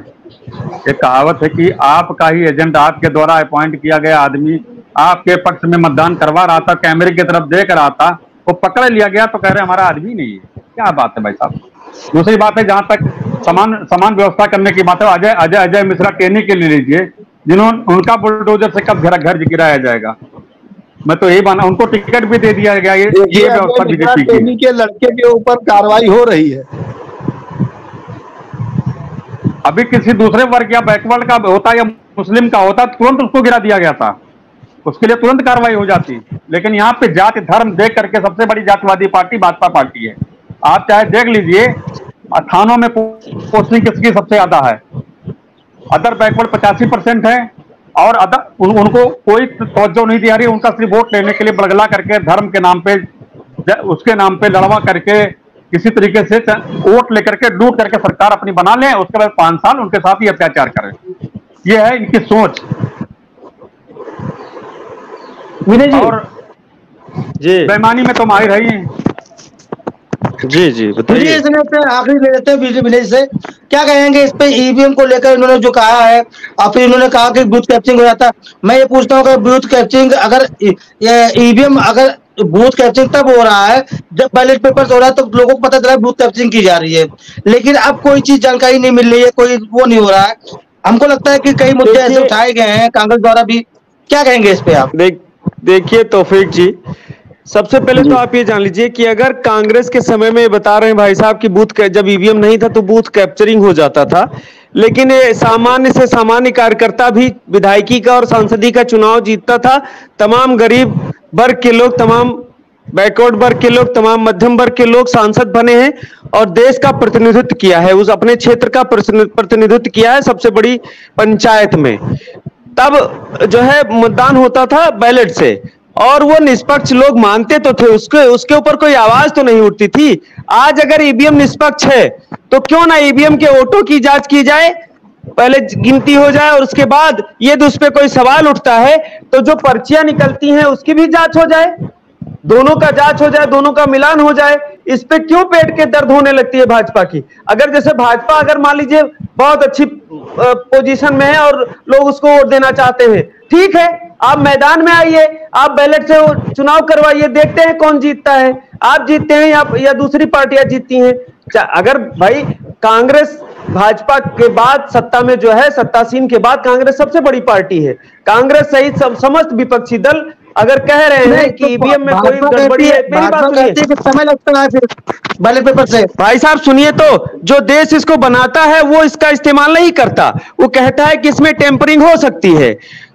एक कहावत है कि आपका ही एजेंट, आपके द्वारा अपॉइंट किया गया आदमी आपके पक्ष में मतदान करवा रहा था, कैमरे की तरफ देख रहा था, वो पकड़ लिया गया तो कह रहे हमारा आदमी नहीं है। क्या बात है भाई साहब। दूसरी बात है, जहां तक समान व्यवस्था करने की बात है, अजय मिश्रा टेनी के ले लीजिए, जिन्होंने उनका बुलडोजर से कब घर गिराया जाएगा। मैं तो यही माना, उनको टिकट भी दे दिया गया। ये व्यवस्था बीजेपी के लड़के के ऊपर कार्रवाई हो रही है। अभी किसी दूसरे वर्ग या बैकवर्ड का होता या मुस्लिम का होता, तुरंत उसको गिरा दिया गया था, उसके लिए तुरंत कार्रवाई हो जाती। लेकिन यहाँ पे जाति धर्म देख करके सबसे बड़ी जातिवादी पार्टी भाजपा पार्टी है। आप चाहे देख लीजिए, थानों में पोस्टिंग किसकी सबसे ज्यादा है। अदर बैकवर्ड 85% है, और उनको कोई तवज्जो नहीं दिया रही। उनका सिर्फ वोट लेने के लिए बड़गला करके, धर्म के नाम पे, उसके नाम पे लड़वा करके, किसी तरीके से वोट लेकर के लूट करके सरकार अपनी बना लें, उसके बाद 5 साल उनके साथ ही अत्याचार करें। यह है इनकी सोच। विनय जी, और बेईमानी में तो माहिर है ही। जी बताइए। आखिरी ले लेते हैं विनय से, क्या कहेंगे इस पे? ईवीएम को लेकर इन्होंने जो कहा है, और फिर इन्होंने कहा कि बूथ कैप्चरिंग हो जाता। मैं ये पूछता हूँ कि बूथ कैप्चरिंग, अगर ईवीएम, अगर बूथ कैप्चरिंग तब हो रहा है जब बैलेट पेपर हो रहा है, तो लोगों को पता चला बूथ कैप्चरिंग की जा रही है, लेकिन अब कोई चीज जानकारी नहीं मिल रही है, कोई वो नहीं हो रहा है। हमको लगता है कि कई मुद्दे ऐसे उठाए गए हैं कांग्रेस द्वारा भी। क्या कहेंगे इस पे आप? देखिए तौफीक जी, सबसे पहले तो आप ये जान लीजिए कि अगर कांग्रेस के समय में बता रहे हैं भाई साहब कि बूथ, जब ईवीएम नहीं था तो बूथ कैप्चरिंग हो जाता था, लेकिन ये सामान्य से सामान्य कार्यकर्ता भी विधायकी का और सांसदी का चुनाव जीतता था। तमाम गरीब वर्ग के लोग, तमाम बैकवर्ड वर्ग के लोग, तमाम मध्यम वर्ग के लोग सांसद बने हैं और देश का प्रतिनिधित्व किया है, उस अपने क्षेत्र का प्रतिनिधित्व किया है सबसे बड़ी पंचायत में। तब जो है मतदान होता था बैलेट से, और वो निष्पक्ष लोग मानते तो थे, उसके ऊपर कोई आवाज तो नहीं उठती थी। आज अगर ईवीएम निष्पक्ष है तो क्यों ना ईवीएम के वोटों की जांच की जाए, पहले गिनती हो जाए, और उसके बाद यदि उस पर कोई सवाल उठता है तो जो पर्चियां निकलती हैं उसकी भी जांच हो जाए, दोनों का जांच हो जाए, दोनों का मिलान हो जाए। इस पे क्यों पेट के दर्द होने लगती है भाजपा की? अगर जैसे भाजपा, अगर मान लीजिए बहुत अच्छी पोजीशन में है और लोग उसको वोट देना चाहते हैं, ठीक है, आप मैदान में आइए, आप बैलेट से चुनाव करवाइए, देखते हैं कौन जीतता है, आप जीतते हैं या दूसरी पार्टियां जीतती हैं। अगर भाई कांग्रेस भाजपा के बाद सत्ता में जो है, सत्तासीन के बाद कांग्रेस सबसे बड़ी पार्टी है। कांग्रेस सहित समस्त विपक्षी दल अगर कह रहे हैं कि ईवीएम में कोई गड़बड़ी है, मेरी बात सुनिए, समय लगता है फिर बैलेट पेपर से। भाई साहब सुनिए, तो जो देश इसको बनाता है वो इसका इस्तेमाल नहीं करता, वो कहता है कि इसमें टेम्परिंग हो सकती है,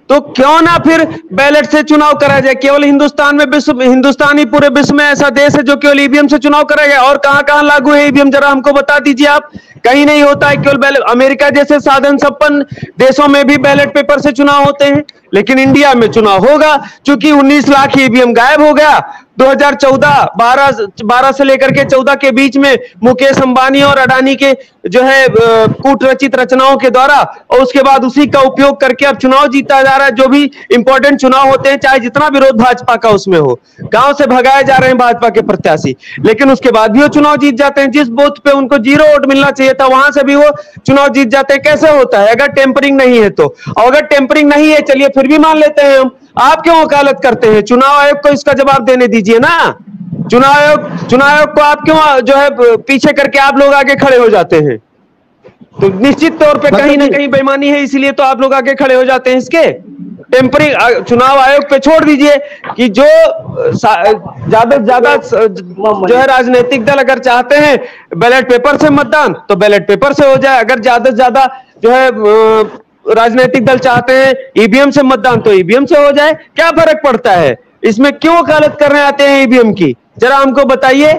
तो क्यों ना फिर बैलेट से चुनाव करा जाए। केवल हिंदुस्तान में, हिंदुस्तान ही पूरे विश्व में ऐसा देश है जो केवल ईवीएम से चुनाव कराएगा। और कहां कहां लागू है ईवीएम, जरा हमको बता दीजिए आप। कहीं नहीं होता है, केवल बैलेट। अमेरिका जैसे साधन संपन्न देशों में भी बैलेट पेपर से चुनाव होते हैं, लेकिन इंडिया में चुनाव होगा चूंकि 19 लाख ईवीएम गायब हो गया 2014-12 से लेकर के 14 के बीच में मुकेश अंबानी और अडानी के जो है कूट रचित रचनाओं के द्वारा, और उसके बाद उसी का उपयोग करके अब चुनाव जीता जा रहा है। जो भी इंपॉर्टेंट चुनाव होते हैं, चाहे जितना विरोध भाजपा का उसमें हो, गांव से भगाए जा रहे हैं भाजपा के प्रत्याशी, लेकिन उसके बाद भी वो चुनाव जीत जाते हैं। जिस बूथ पे उनको 0 वोट मिलना चाहिए था, वहां से भी वो चुनाव जीत जाते हैं। कैसे होता है? अगर टेम्परिंग नहीं है तो। और अगर टेम्परिंग नहीं है, चलिए फिर भी मान लेते हैं हम, आप क्यों वकालत करते हैं? चुनाव आयोग को इसका जवाब देने दीजिए ना। चुनाव आयोग को आप क्यों जो है पीछे करके आप लोग आगे खड़े हो जाते हैं? तो निश्चित तौर पे कहीं ना कहीं बेईमानी है, इसीलिए तो आप लोग आगे खड़े हो जाते हैं। इसके टेम्परिंग चुनाव आयोग पे छोड़ दीजिए कि जो ज्यादा से ज्यादा जो है राजनीतिक दल अगर चाहते हैं बैलेट पेपर से मतदान, तो बैलेट पेपर से हो जाए। अगर ज्यादा से ज्यादा जो है राजनीतिक दल चाहते हैं ईवीएम से मतदान, तो ईवीएम से हो जाए। क्या फर्क पड़ता है? इसमें क्यों वकालत करने आते हैं ईवीएम की? जरा हमको बताइए।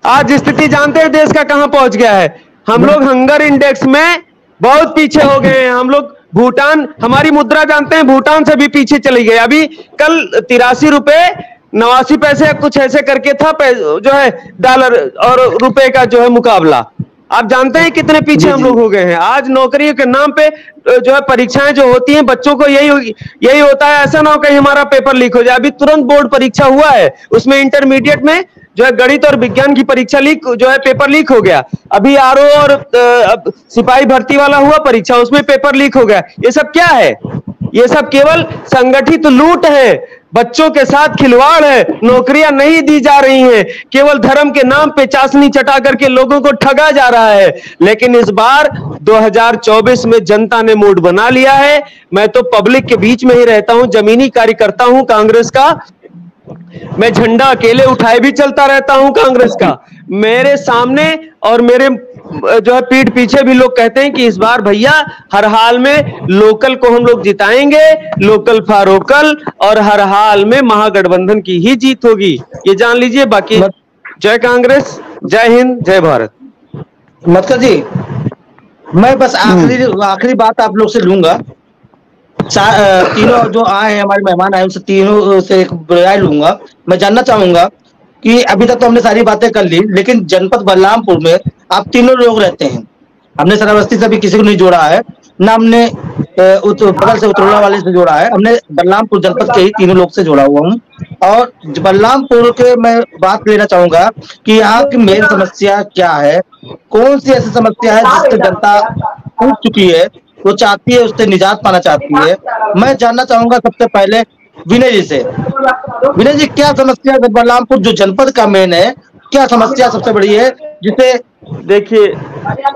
आज स्थिति जानते हैं देश का कहां पहुंच गया है। हम लोग हंगर इंडेक्स में बहुत पीछे हो गए हैं। हम लोग भूटान, हमारी मुद्रा जानते हैं, भूटान से भी पीछे चली गई। अभी कल 83 रुपए 89 पैसे कुछ ऐसे करके था जो है डॉलर और रुपए का जो है मुकाबला। आप जानते हैं कितने पीछे हम लोग हो गए हैं। आज नौकरी के नाम पे जो है परीक्षाएं जो होती हैं, बच्चों को यही होता है, ऐसा ना हो कहीं हमारा पेपर लीक हो जाए। अभी तुरंत बोर्ड परीक्षा हुआ है, उसमें इंटरमीडिएट में जो है गणित और विज्ञान की परीक्षा लीक, जो है पेपर लीक हो गया। अभी आरओ और सिपाही भर्ती वाला हुआ परीक्षा, उसमें पेपर लीक हो गया। ये सब क्या है? ये सब केवल संगठित लूट है। बच्चों के साथ खिलवाड़ है, नौकरियां नहीं दी जा रही हैं, केवल धर्म के नाम पे चाशनी चटा करके लोगों को ठगा जा रहा है। लेकिन इस बार 2024 में जनता ने मूड बना लिया है। मैं तो पब्लिक के बीच में ही रहता हूं, जमीनी कार्यकर्ता हूं कांग्रेस का, मैं झंडा अकेले उठाए भी चलता रहता हूं कांग्रेस का। मेरे सामने और मेरे जो है पीठ पीछे भी लोग कहते हैं कि इस बार भैया हर हाल में लोकल को हम लोग जिताएंगे, लोकल फारोकल, और हर हाल में महागठबंधन की ही जीत होगी, ये जान लीजिए। बाकी जय कांग्रेस, जय हिंद, जय भारत। मटकर जी, मैं बस आखिरी बात आप लोग से लूंगा। तीनों जो आए हैं, हमारे मेहमान आए, उनसे तीनों से एक राय लूंगा। मैं जानना चाहूंगा कि अभी तक तो हमने सारी बातें कर ली, लेकिन जनपद बलरामपुर में आप तीनों लोग रहते हैं। हमने श्रावस्ती से भी किसी को नहीं जोड़ा है, ना हमने बगल से उतरौला वाले से जोड़ा है, हमने बलरामपुर जनपद के ही तीनों लोग से जोड़ा हुआ हूँ। और बलरामपुर के मैं बात लेना चाहूंगा कि यहाँ की मेन समस्या क्या है, कौन सी ऐसी समस्या है जिससे जनता टूट चुकी है, वो चाहती है, उससे निजात पाना चाहती है। मैं जानना चाहूंगा सबसे पहले विनय जी से। विनय जी, क्या समस्या है बलरामपुर जो जनपद का मेन है, क्या समस्या सबसे बड़ी है जिसे? देखिए,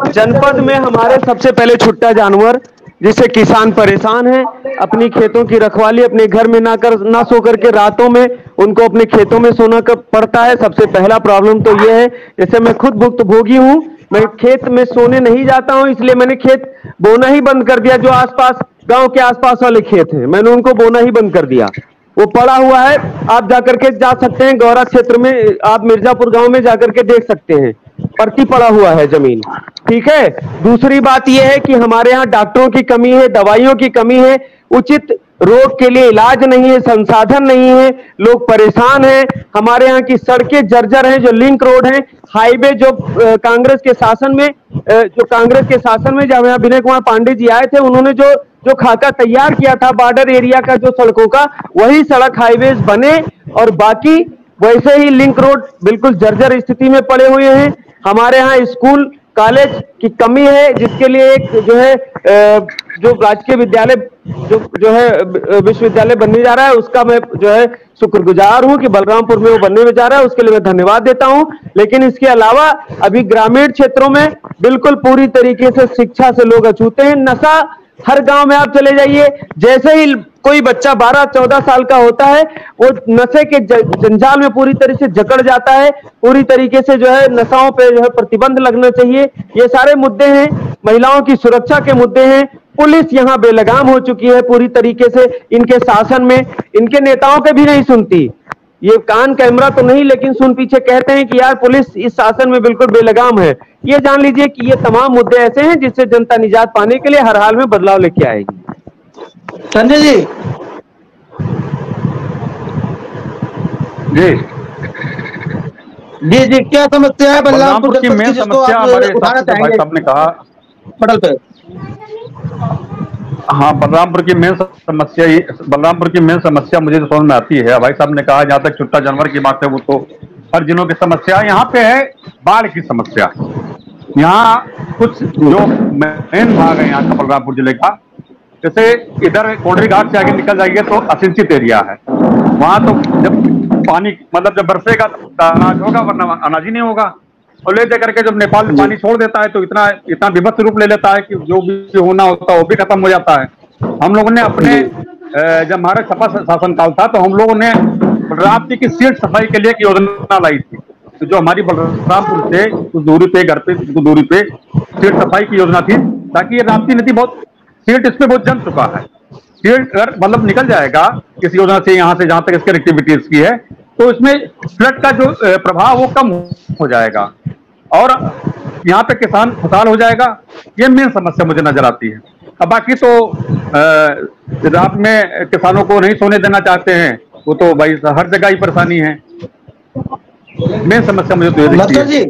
जनपद में हमारे सबसे पहले छुट्टा जानवर, जिससे किसान परेशान हैं, अपनी खेतों की रखवाली अपने घर में ना सो करके रातों में उनको अपने खेतों में सोना पड़ता है। सबसे पहला प्रॉब्लम तो ये है, जैसे मैं खुद भुक्तभोगी हूँ, मैं खेत में सोने नहीं जाता हूँ, इसलिए मैंने खेत बोना ही बंद कर दिया। जो आसपास गांव के आसपास वाले खेत हैं, मैंने उनको बोना ही बंद कर दिया, वो पड़ा हुआ है। आप जाकर के जा सकते हैं गौरा क्षेत्र में, आप मिर्जापुर गांव में जाकर के देख सकते हैं, परती पड़ा हुआ है जमीन। ठीक है। दूसरी बात यह है कि हमारे यहाँ डॉक्टरों की कमी है, दवाइयों की कमी है, उचित रोग के लिए इलाज नहीं है, संसाधन नहीं है, लोग परेशान हैं। हमारे यहाँ की सड़कें जर्जर हैं, जो लिंक रोड हैं, हाईवे जो कांग्रेस के शासन में जब यहाँ विनय कुमार पांडे जी आए थे, उन्होंने जो खाका तैयार किया था बॉर्डर एरिया का जो सड़कों का, वही सड़क हाईवे बने, और बाकी वैसे ही लिंक रोड बिल्कुल जर्जर स्थिति में पड़े हुए हैं। हमारे यहाँ स्कूल कॉलेज की कमी है, जिसके लिए एक जो है जो राजकीय विद्यालय जो है विश्वविद्यालय बनने जा रहा है, उसका मैं जो है शुक्रगुजार हूं कि बलरामपुर में वो बनने में जा रहा है, उसके लिए मैं धन्यवाद देता हूं। लेकिन इसके अलावा अभी ग्रामीण क्षेत्रों में बिल्कुल पूरी तरीके से शिक्षा से लोग अछूते हैं। नशा हर गांव में आप चले जाइए, जैसे ही कोई बच्चा 12-14 साल का होता है, वो नशे के जंजाल में पूरी तरह से जकड़ जाता है। पूरी तरीके से जो है नशाओं पे जो है प्रतिबंध लगना चाहिए। ये सारे मुद्दे हैं, महिलाओं की सुरक्षा के मुद्दे हैं। पुलिस यहाँ बेलगाम हो चुकी है पूरी तरीके से, इनके शासन में इनके नेताओं के भी नहीं सुनती। ये कान कैमरा तो नहीं, लेकिन सुन पीछे कहते हैं कि यार पुलिस इस शासन में बिल्कुल बेलगाम है। ये जान लीजिए कि ये तमाम मुद्दे ऐसे हैं जिससे जनता निजात पाने के लिए हर हाल में बदलाव लेके आएगी। संजय जी। जी, क्या समस्या है बलरामपुर की मेन समस्या? हमारे भाई साहब ने कहा पटल पे। हाँ, बलरामपुर की मेन समस्या मुझे तो समझ में आती है। भाई साहब ने कहा जहाँ तक छुट्टा जानवर की बात है, वो तो हर जिलों की समस्या। यहाँ पे है बाढ़ की समस्या। यहाँ कुछ जो मेन भाग है यहाँ का बलरामपुर जिले का, जैसे इधर कोंडरी घाट से आगे निकल जाइए तो असिंचित एरिया है। वहां तो जब पानी मतलब जब बरसेगा तो अनाज होगा, वरना अनाज ही नहीं होगा। और ले जाकर के जब नेपाल में पानी छोड़ देता है तो इतना विभत्स रूप ले लेता है कि जो भी होना होता है वो भी खत्म हो जाता है। हम लोगों ने अपने जब हमारा सपा शासन काल था तो हम लोगों ने राप्ती की सीट सफाई के लिए एक योजना लाई थी। तो जो हमारी बलरामपुर से कुछ दूरी पे, घर पे कुछ दूरी पे सीट सफाई की योजना थी, ताकि ये राप्ती नदी बहुत सीट इसमें बहुत जम चुका है। सीट अगर मतलब निकल जाएगा किसी योजना से, यहाँ से जहां तक इसकी एक्टिविटीज की है, तो इसमें फ्लड का जो प्रभाव वो कम हो जाएगा और यहाँ पे किसान खुशहाल हो जाएगा। ये मेन समस्या मुझे नजर आती है। अब बाकी तो रात में किसानों को नहीं सोने देना चाहते हैं, वो तो भाई हर जगह ही परेशानी है। मेन समस्या मुझे तो ये दिखती है। जी,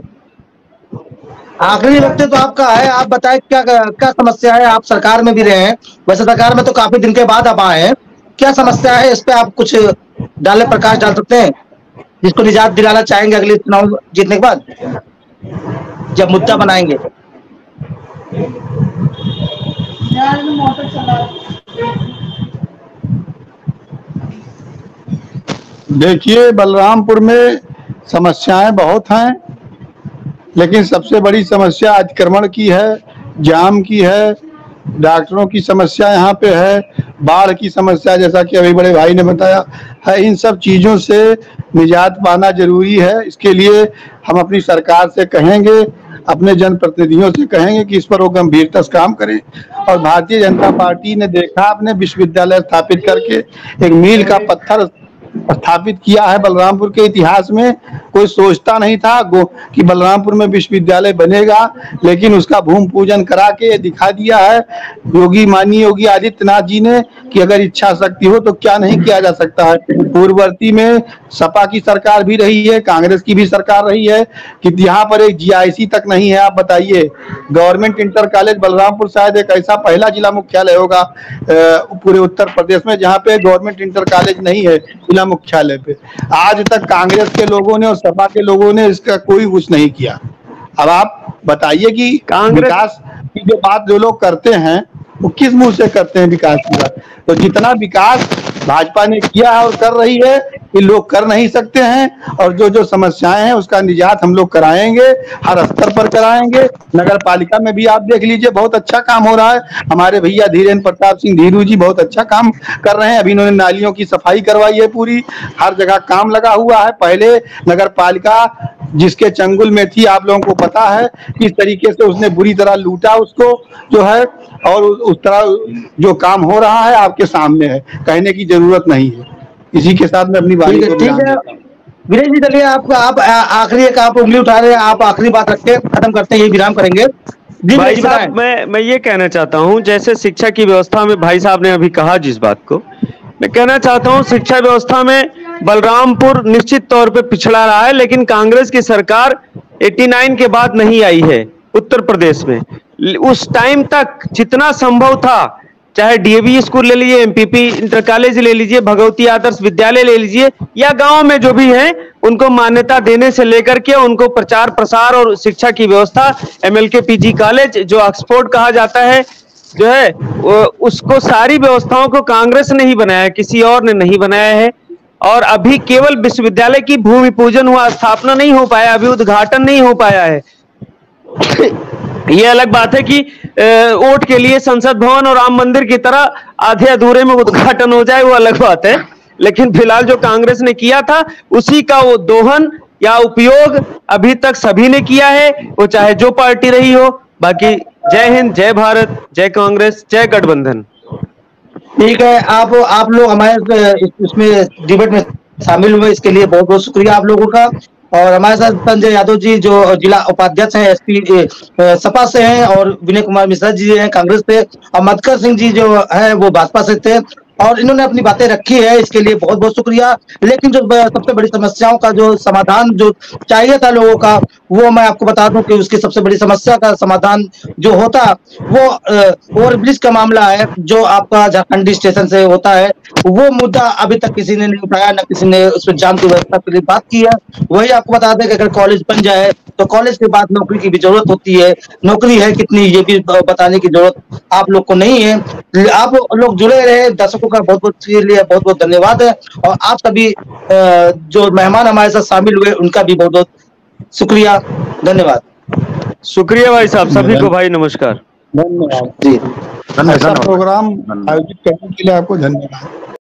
आखिरी वक्त तो आपका है, आप बताएं क्या समस्या है। आप सरकार में भी रहे हैं, वैसे सरकार में तो काफी दिन के बाद आप आए हैं, क्या समस्या है इस पे आप कुछ प्रकाश डाल सकते हैं, जिसको निजात दिलाना चाहेंगे अगले चुनाव जीतने के बाद जब मुद्दा बनाएंगे? देखिए, बलरामपुर में समस्याएं बहुत हैं, लेकिन सबसे बड़ी समस्या अतिक्रमण की है, जाम की है, डॉक्टरों की समस्या यहाँ पे है, बाढ़ की समस्या जैसा कि अभी बड़े भाई ने बताया है। इन सब चीज़ों से निजात पाना जरूरी है। इसके लिए हम अपनी सरकार से कहेंगे, अपने जनप्रतिनिधियों से कहेंगे कि इस पर वो गंभीरता से काम करें। और भारतीय जनता पार्टी ने देखा, अपने विश्वविद्यालय स्थापित करके एक मील का पत्थर स्थापित किया है बलरामपुर के इतिहास में। कोई सोचता नहीं था कि बलरामपुर में विश्वविद्यालय बनेगा, लेकिन उसका भूमि पूजन करा के दिखा दिया है माननीय योगी आदित्यनाथ जी ने कि अगर इच्छा शक्ति हो तो क्या नहीं किया जा सकता है। पूर्ववर्ती में सपा की सरकार भी रही है, कांग्रेस की भी सरकार रही है, कि यहाँ पर एक जीआईसी तक नहीं है। आप बताइए, गवर्नमेंट इंटर कॉलेज बलरामपुर शायद एक ऐसा पहला जिला मुख्यालय होगा पूरे उत्तर प्रदेश में जहाँ पे गवर्नमेंट इंटर कॉलेज नहीं है जिला मुख्यालय पे। आज तक कांग्रेस के लोगों ने और सपा के लोगों ने इसका कोई कुछ नहीं किया। अब आप बताइए कि विकास की जो बात जो लोग करते हैं वो किस मुंह से करते हैं विकास की बात? तो जितना विकास भाजपा ने किया है और कर रही है, ये लोग कर नहीं सकते हैं। और जो जो समस्याएं हैं उसका निजात हम लोग कराएंगे, हर स्तर पर कराएंगे। नगर पालिका में भी आप देख लीजिए, बहुत अच्छा काम हो रहा है। हमारे भैया धीरेन्द्र प्रताप सिंह धीरू जी बहुत अच्छा काम कर रहे हैं। अभी इन्होंने नालियों की सफाई करवाई है, पूरी हर जगह काम लगा हुआ है। पहले नगर पालिका जिसके चंगुल में थी, आप लोगों को पता है किस तरीके से उसने बुरी तरह लूटा उसको जो है, और उस तरह जो काम हो रहा है आपके सामने है, कहने की जरूरत नहीं है। इसी के साथ में अपनी बात को ठीक है विनय जी, चलिए आप आखिरी एक आप उंगली उठा रहे हैं, आप आखिरी बात रख के खत्म करते हैं, ये विराम करेंगे। जी भाई साहब, मैं ये कहना चाहता हूँ, जैसे शिक्षा की व्यवस्था में भाई साहब ने अभी कहा, जिस बात को मैं कहना चाहता हूँ, शिक्षा व्यवस्था में बलरामपुर निश्चित तौर पे पिछड़ा रहा है, लेकिन कांग्रेस की सरकार 89 के बाद नहीं आई है उत्तर प्रदेश में। उस टाइम तक जितना संभव था, चाहे डीएवी स्कूल ले लीजिए, एमपीपी इंटर कॉलेज ले लीजिए, भगवती आदर्श विद्यालय ले लीजिए, या गांव में जो भी है उनको मान्यता देने से लेकर के उनको प्रचार प्रसार और शिक्षा की व्यवस्था, एमएलके पीजी कॉलेज जो ऑक्सफोर्ड कहा जाता है जो है, उसको सारी व्यवस्थाओं को कांग्रेस ने ही बनाया, किसी और ने नहीं बनाया है। और अभी केवल विश्वविद्यालय की भूमि पूजन हुआ, स्थापना नहीं हो पाया, अभी उद्घाटन नहीं हो पाया है। ये अलग बात है कि वोट के लिए संसद भवन और राम मंदिर की तरह आधे अधूरे में उद्घाटन हो जाए, वो अलग बात है। लेकिन फिलहाल जो कांग्रेस ने किया था उसी का वो दोहन या उपयोग अभी तक सभी ने किया है, वो चाहे जो पार्टी रही हो। बाकी जय हिंद, जय भारत, जय कांग्रेस, जय गठबंधन। ठीक है, आप लोग हमारे इसमें डिबेट में शामिल हुए, इसके लिए बहुत बहुत शुक्रिया आप लोगों का। और हमारे साथ संजय यादव जी जो जिला उपाध्यक्ष हैं एसपी सपा से हैं, और विनय कुमार मिश्रा जी हैं कांग्रेस से, और मधुकर सिंह जी जो है वो भाजपा से थे, और इन्होंने अपनी बातें रखी है, इसके लिए बहुत बहुत शुक्रिया। लेकिन जो सबसे बड़ी समस्याओं का जो समाधान जो चाहिए था लोगों का, वो मैं आपको बता दूं कि उसकी सबसे बड़ी समस्या का समाधान जो होता वो ओवरब्रिज का मामला है, जो आपका झारखंडी स्टेशन से होता है। वो मुद्दा अभी तक किसी ने नहीं उठाया, न किसी ने उस पर जाम की व्यवस्था के लिए बात की है। वही आपको बता दें कि अगर कॉलेज बन जाए तो कॉलेज के बाद नौकरी की भी जरूरत होती है, नौकरी है कितनी ये भी बताने की जरूरत आप लोग को नहीं है। आप लोग जुड़े रहे, दर्शकों का बहुत बहुत लिए बहुत बहुत धन्यवाद है। और आप सभी जो मेहमान हमारे साथ शामिल हुए उनका भी बहुत बहुत शुक्रिया, धन्यवाद। शुक्रिया भाई साहब, सभी को भाई नमस्कार, धन्यवाद जी। ऐसा प्रोग्राम आयोजित करने के लिए आपको धन्यवाद।